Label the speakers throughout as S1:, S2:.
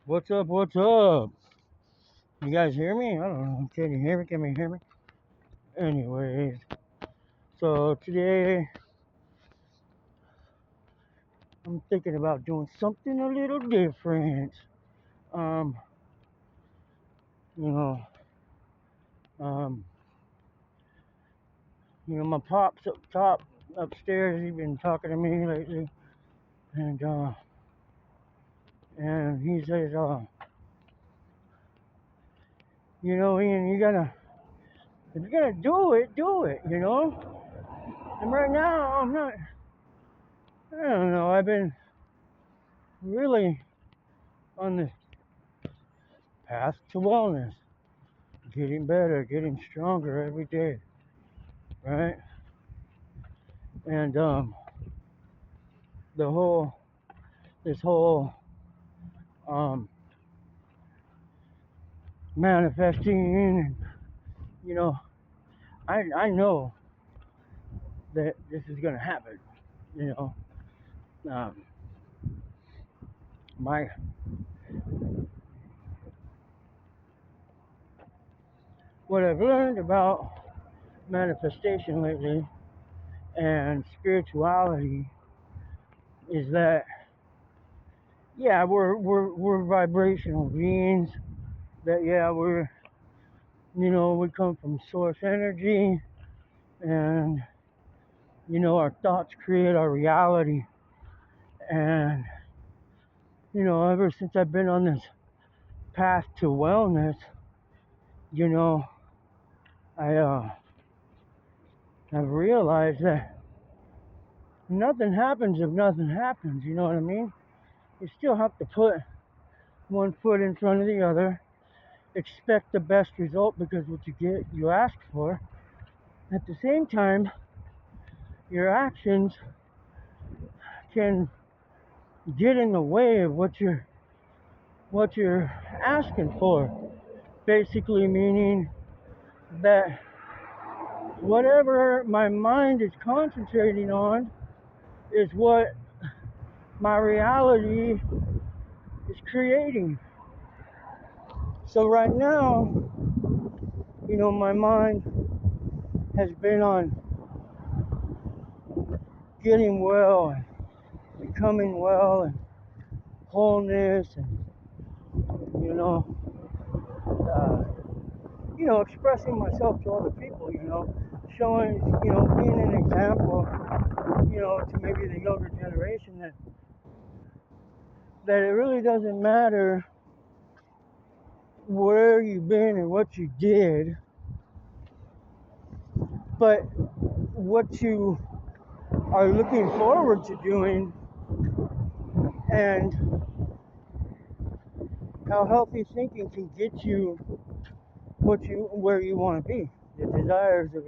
S1: What's up? What's up? You guys hear me? I don't know. Can you hear me? Can you hear me? Anyways, so today I'm thinking about doing something a little different. Um, you know, um, my pop's up top upstairs. He's been talking to me lately, and and he says, Ian, if you're gonna do it, do it. And right now I'm not. I don't know. I've been really on this path to wellness, getting better, getting stronger every day, right? And the whole this whole um, manifesting, and you know, I know that this is gonna happen. You know, um, my what I've learned about manifestation lately and spirituality is that yeah, we're vibrational beings. That yeah, we come from source energy, and our thoughts create our reality. And ever since I've been on this path to wellness, you know, I've realized that nothing happens if nothing happens. You know what I mean? You still have to put one foot in front of the other, expect the best result because what you get, you ask for. At the same time, your actions can get in the way of what you're asking for. Basically, meaning that whatever my mind is concentrating on is what my reality is creating. So right now, my mind has been on getting well and becoming well and wholeness and you know, uh, expressing myself to other people. Showing, being an example, to maybe the younger generation that it really doesn't matter where you've been and what you did, but what you are looking forward to doing, and how healthy thinking can get you where you want to be, the desires of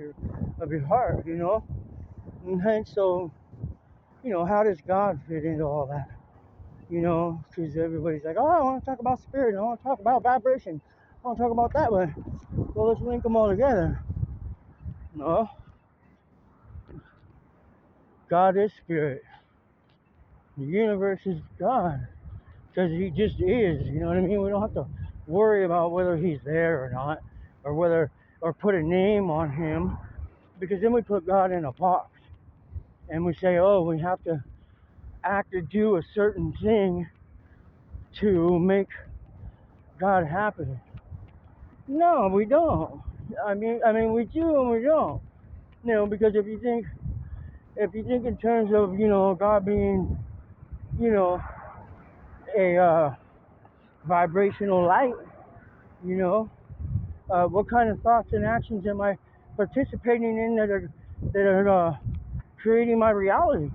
S1: your heart, And so, how does God fit into all that? Because everybody's like, oh, I want to talk about spirit, I want to talk about vibration, I want to talk about that, but well, let's link them all together. No, God is spirit. The universe is God, because He just is. You know what I mean? We don't have to worry about whether He's there or not, or put a name on Him, because then we put God in a box and we say, oh, we have to act or do a certain thing to make God happy. No, we don't. I mean, we do and we don't. Because if you think in terms of God being you know a vibrational light, you know, what kind of thoughts and actions am I participating in that are creating my reality?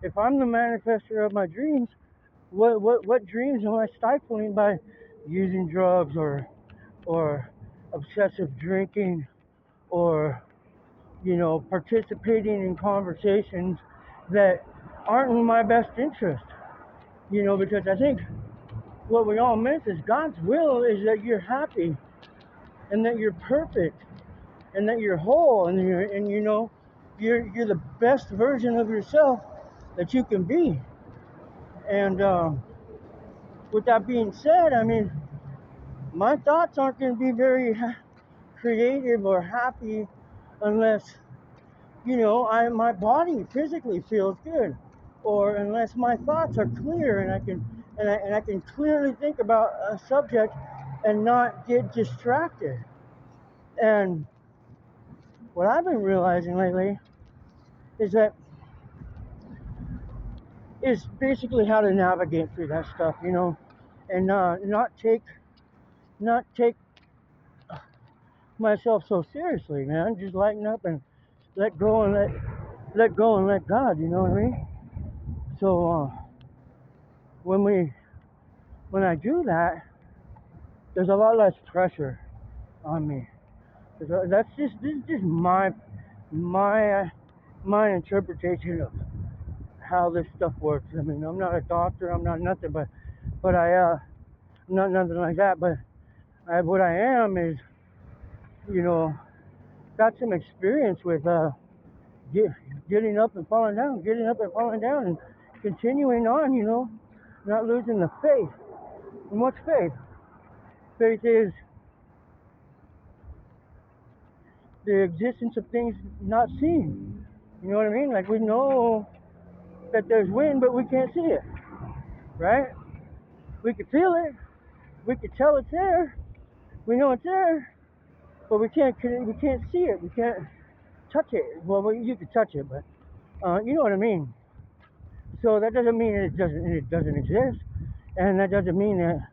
S1: If I'm the manifester of my dreams, what dreams am I stifling by using drugs or obsessive drinking, or participating in conversations that aren't in my best interest? Because I think what we all miss is God's will is that you're happy and that you're perfect and that you're whole, and you're the best version of yourself that you can be. And with that being said, I mean, my thoughts aren't going to be very creative or happy unless, my body physically feels good, or unless my thoughts are clear and I can clearly think about a subject and not get distracted. And what I've been realizing lately is that is basically how to navigate through that stuff, and not take myself so seriously, man. Just lighten up and let go and let go and let God. You know what I mean? So when we when I do that, there's a lot less pressure on me. That's just this is just my my interpretation of how this stuff works. I mean, I'm not a doctor. I'm not nothing, but I'm not nothing like that. But what I am is, you know, got some experience with get, getting up and falling down, getting up and falling down, and continuing on. Not losing the faith. And what's faith? Faith is the existence of things not seen. You know what I mean? Like we know that there's wind, but we can't see it, right? We can feel it. We can tell it's there. We know it's there, but we can't see it. We can't touch it. Well, you can touch it, but you know what I mean. So that doesn't mean it doesn't exist, and that doesn't mean that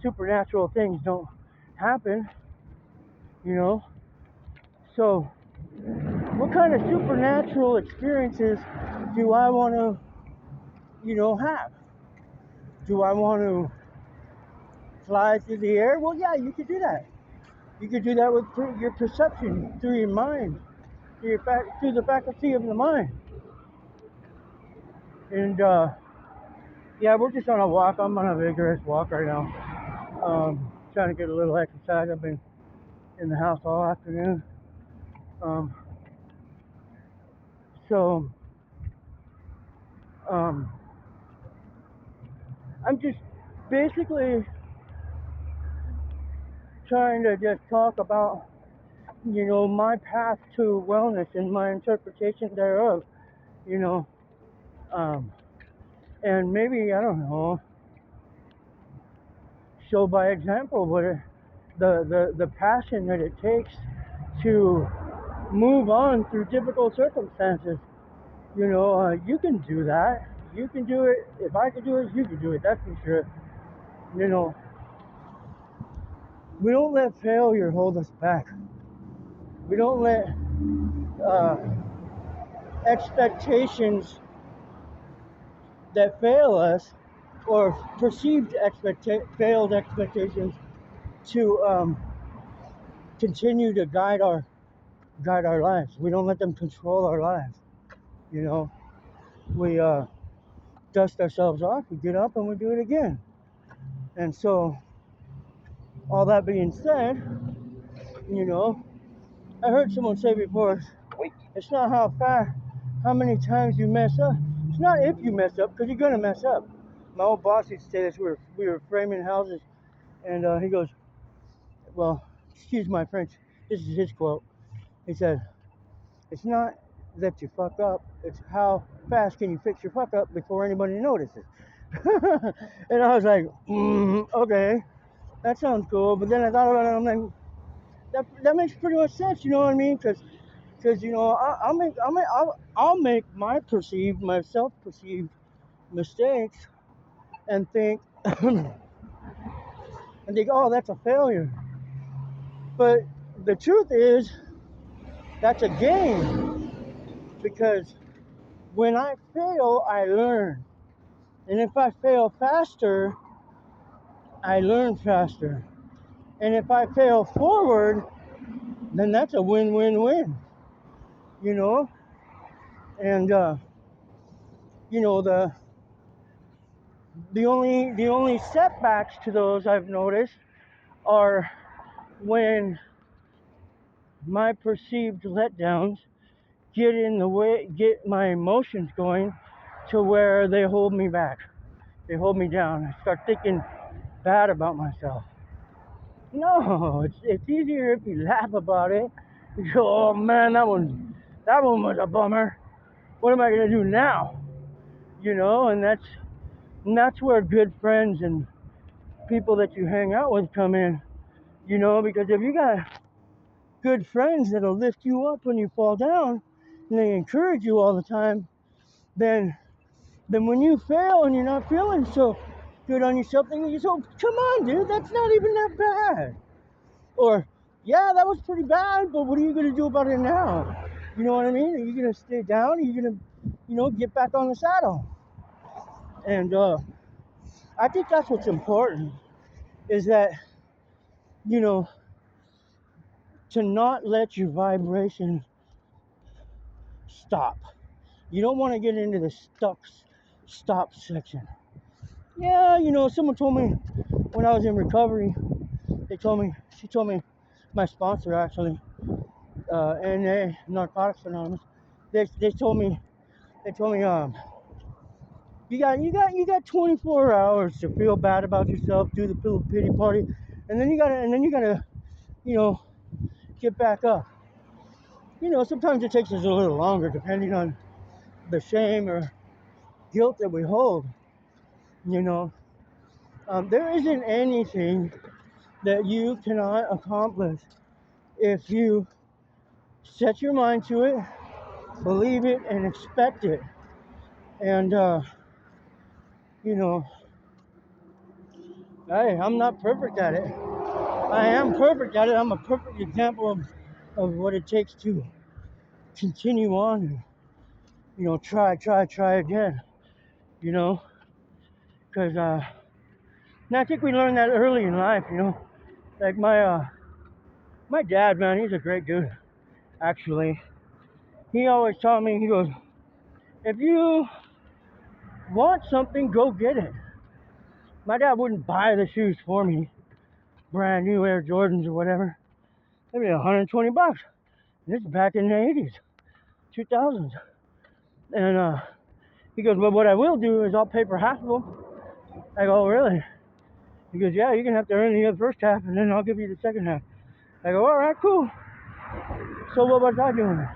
S1: supernatural things don't happen. You know. So what kind of supernatural experiences do I want to have? Do I want to fly through the air? Well, yeah, you could do that. You could do that through your perception, through your mind, through the faculty of the mind. And yeah, we're just on a walk. I'm on a vigorous walk right now. Trying to get a little exercise. I've been in the house all afternoon. Um, so um, I'm just basically trying to just talk about my path to wellness and my interpretation thereof. You know, um, and maybe I don't know, show by example the passion that it takes to move on through difficult circumstances. You can do that. You can do it. If I could do it, you can do it. That's for sure. You know, we don't let failure hold us back. We don't let uh, expectations that fail us or perceived failed expectations to continue to guide our lives. We don't let them control our lives. You know, we dust ourselves off, we get up, and we do it again. And so, all that being said, you know, I heard someone say before, it's not how many times you mess up. It's not if you mess up, because you're gonna mess up. My old boss used to say this. We were framing houses, and he goes, "Well, excuse my French. This is his quote. He said, "It's not that you fuck up. It's how fast can you fix your fuck up before anybody notices." And I was like, okay, that sounds cool. But then I thought about it. I'm like, that makes pretty much sense. You know what I mean? Because I'll make my self-perceived mistakes and think oh, that's a failure. But the truth is, that's a gain, because when I fail, I learn. And if I fail faster, I learn faster. And if I fail forward, then that's a win-win-win, you know? And, you know, the only setbacks to those I've noticed are when my perceived letdowns get my emotions going to where they hold me back. they hold me down. I start thinking bad about myself. No, it's easier if you laugh about it. You go, oh man, that one was a bummer. What am I gonna do now? And that's where good friends and people that you hang out with come in. Because if you got good friends that'll lift you up when you fall down, and they encourage you all the time, then when you fail and you're not feeling so good on yourself, then you go, come on, dude, that's not even that bad. Or, yeah, that was pretty bad, but what are you going to do about it now? You know what I mean? Are you going to stay down? Are you going to, get back on the saddle? And I think that's what's important, is that, you know, to not let your vibration stop. You don't want to get into the stop section. Yeah, someone told me when I was in recovery, she told me, my sponsor actually, NA, Narcotics Anonymous, they told me, you got 24 hours to feel bad about yourself, do the little pity party, and then you gotta, get back up. Sometimes it takes us a little longer depending on the shame or guilt that we hold. There isn't anything that you cannot accomplish if you set your mind to it, believe it, and expect it. And hey, I'm not perfect at it. I am perfect at it. I'm a perfect example of what it takes to continue on and try again. Because and I think we learned that early in life. Like my dad, man, he's a great dude. Actually, he always taught me. He goes, if you want something, go get it. My dad wouldn't buy the shoes for me, brand new Air Jordans or whatever. They'd be $120. And this is back in the 80s, 2000s. And he goes, well, what I will do is I'll pay for half of them. I go, oh, really? He goes, yeah, you're going to have to earn the first half, and then I'll give you the second half. I go, all right, cool. So what was I doing?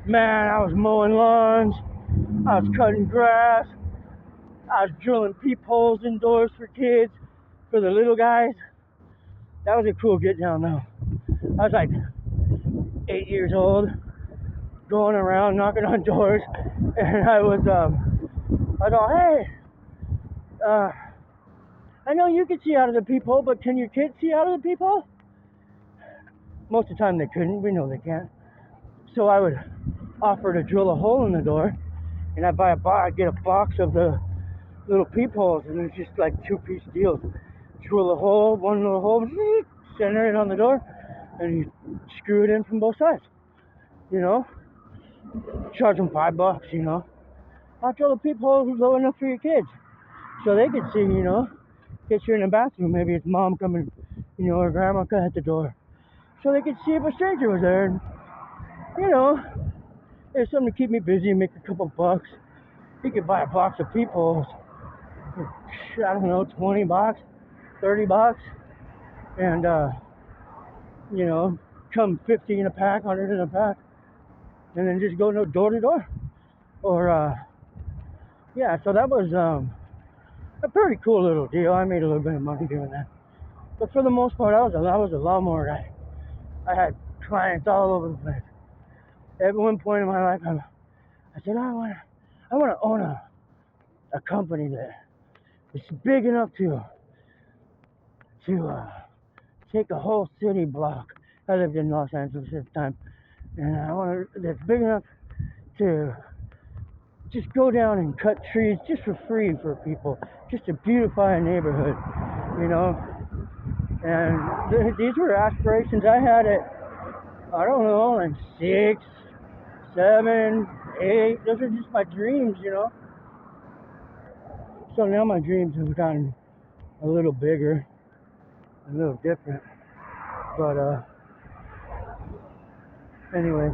S1: Man, I was mowing lawns. I was cutting grass. I was drilling peepholes indoors for kids, for the little guys. That was a cool get down, though. I was like 8 years old, going around knocking on doors, and I thought, hey, I know you can see out of the peephole, but can your kids see out of the peephole? Most of the time they couldn't. We know they can't. So I would offer to drill a hole in the door, and I'd get a box of the little peepholes, and it's just like 2-piece deals. Drill a hole, one little hole, center it on the door, and you screw it in from both sides. Charge them $5. I'll drill a peephole low enough for your kids, so they can see. Get you in the bathroom. Maybe it's mom coming, or grandma at the door, so they could see if a stranger was there. And, there's something to keep me busy and make a couple bucks. You could buy a box of peepholes for, I don't know, $20, $30, and come 50 in a pack, 100 in a pack, and then just go door to door. Or yeah, so that was a pretty cool little deal. I made a little bit of money doing that, but for the most part, I was a lawnmower guy. I had clients all over the place. At one point in my life, I said, I want to own a company that is big enough to take a whole city block. I lived in Los Angeles at the time, and I want to that's big enough to just go down and cut trees just for free for people, just to beautify a neighborhood, And these were aspirations I had at, I don't know, like 6, 7, 8. Those are just my dreams, So now my dreams have gotten a little bigger, a little different. But anyways,